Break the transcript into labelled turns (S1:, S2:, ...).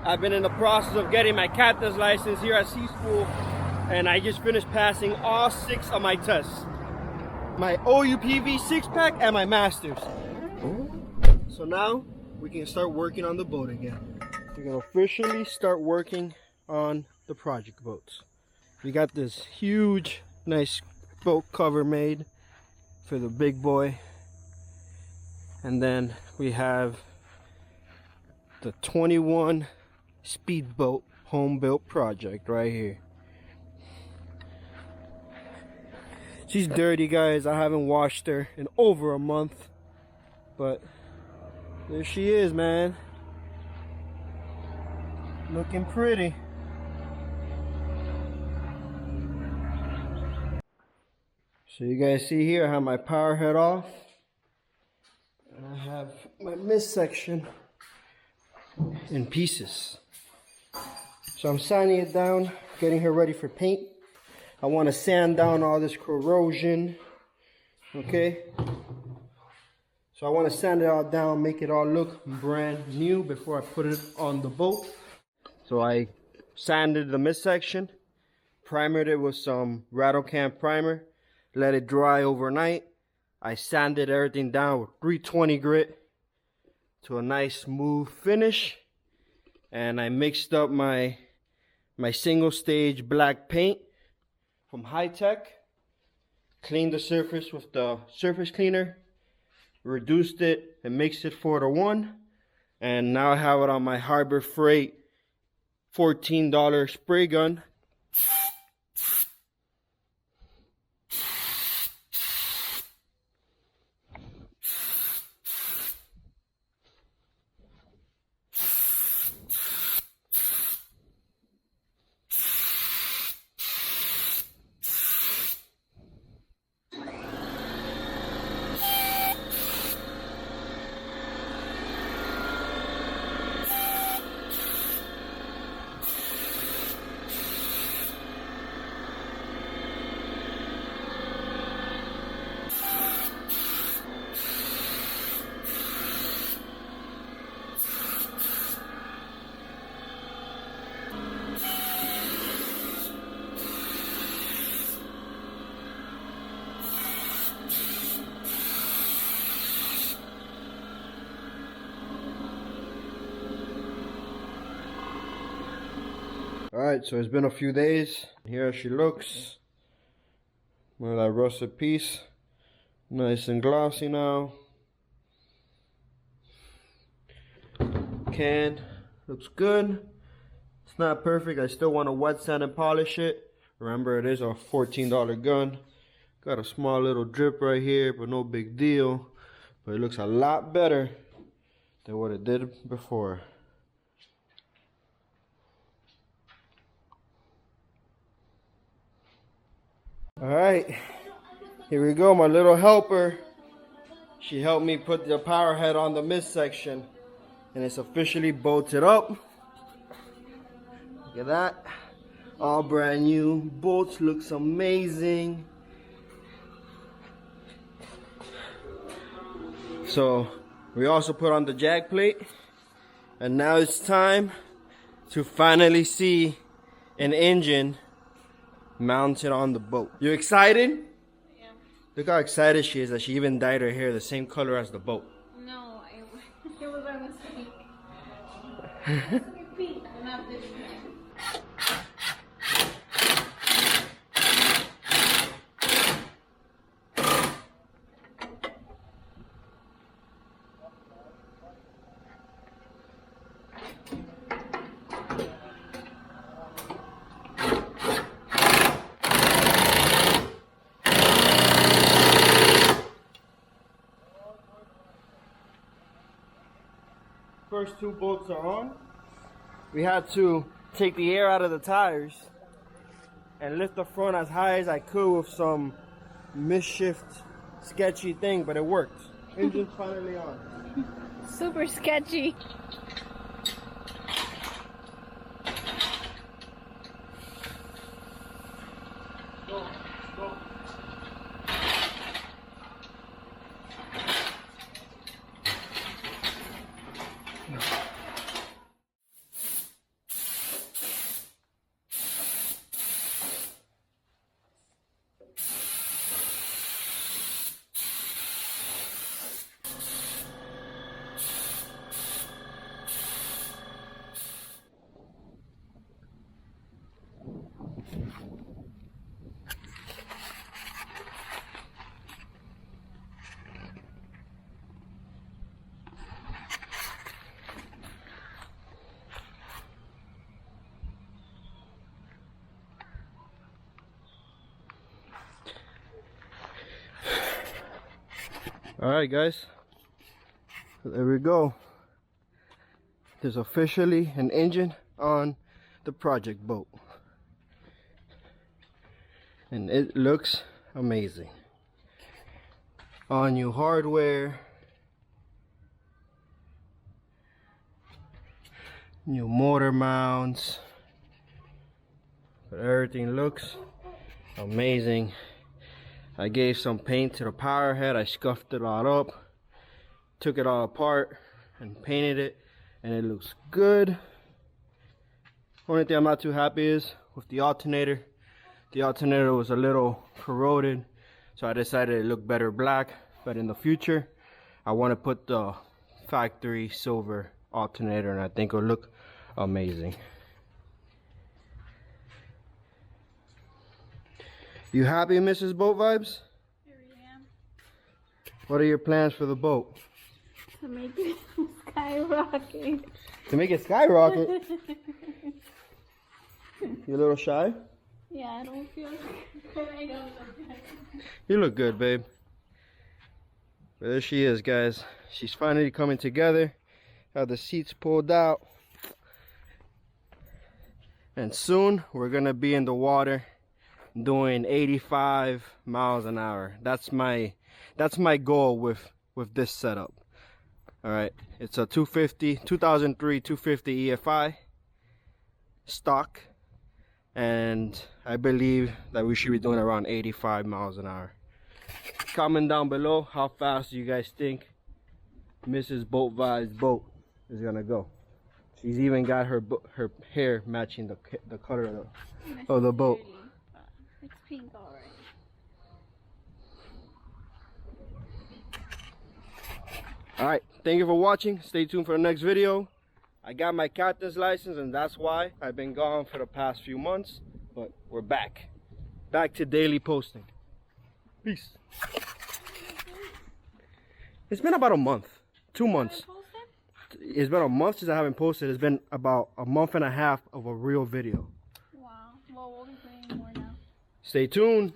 S1: I've been in the process of getting my captain's license here at Sea School, and I just finished passing all 6 of my tests. My OUPV 6-pack and my master's. So now we can start working on the boat again. We're gonna officially start working on the project boats. We got this huge, nice boat cover made for the big boy. And then we have the 21 speedboat home built project right here. She's dirty, guys. I haven't washed her in over a month, but there she is, man. Looking pretty. So you guys see here I have my power head off. And I have my mist section in pieces. So I'm sanding it down, getting her ready for paint. I want to sand down all this corrosion. Okay. So I want to sand it all down, make it all look brand new before I put it on the boat. So I sanded the mist section, primered it with some rattle can primer, let it dry overnight. I sanded everything down with 320 grit to a nice smooth finish, and I mixed up my single stage black paint from High Tech, cleaned the surface with the surface cleaner, reduced it and mixed it 4-to-1, and now I have it on my Harbor Freight $14 spray gun. Alright, so it's been a few days. Here she looks. With that rusted piece. Nice and glossy now. Can looks good. It's not perfect. I still want to wet sand and polish it. Remember, it is a $14 gun. Got a small little drip right here, but no big deal. But it looks a lot better than what it did before. Alright, here we go, my little helper. She helped me put the power head on the mist section, and it's officially bolted up. Look at that. All brand new. Bolts looks amazing. So we also put on the jack plate, and now it's time to finally see an engine mounted on the boat. You excited?
S2: Yeah.
S1: Look how excited she is that she even dyed her hair the same color as the boat.
S2: No, it was a mistake. Pink, not this one.
S1: First 2 bolts are on. We had to take the air out of the tires and lift the front as high as I could with some mischief sketchy thing, but it worked. Engine's finally on.
S2: Super sketchy.
S1: Go, go. Alright guys, there we go. There's officially an engine on the project boat. And it looks amazing. All new hardware, new motor mounts, but everything looks amazing. I gave some paint to the power head. I scuffed it all up, took it all apart and painted it, and it looks good. Only thing I'm not too happy is with the alternator. The alternator was a little corroded, so I decided it looked better black. But in the future, I want to put the factory silver alternator, and I think it'll look amazing. You happy, Mrs. Boat Vibes?
S2: Here I am.
S1: What are your plans for the boat?
S2: To make it skyrocket.
S1: To make it skyrocket? You a little shy?
S2: Yeah, I don't feel good. I don't look good.
S1: You look good, babe. But there she is, guys. She's finally coming together. Have the seats pulled out. And soon we're gonna be in the water doing 85 miles an hour. That's my goal with this setup. All right, it's a 2003 250 EFI stock, and I believe that we should be doing around 85 miles an hour. Comment down below how fast you guys think Mrs. Boat Vibes' boat is gonna go. She's even got her hair matching the color of the boat.
S2: It's pink already.
S1: Alright, thank you for watching. Stay tuned for the next video. I got my captain's license, and that's why I've been gone for the past few months. But we're back. Back to daily posting. Peace. It's been about a month. 2 months. It's been a month since I haven't posted. It's been about a month and a half of a real video.
S2: Wow. Well, we'll be putting more now.
S1: Stay tuned.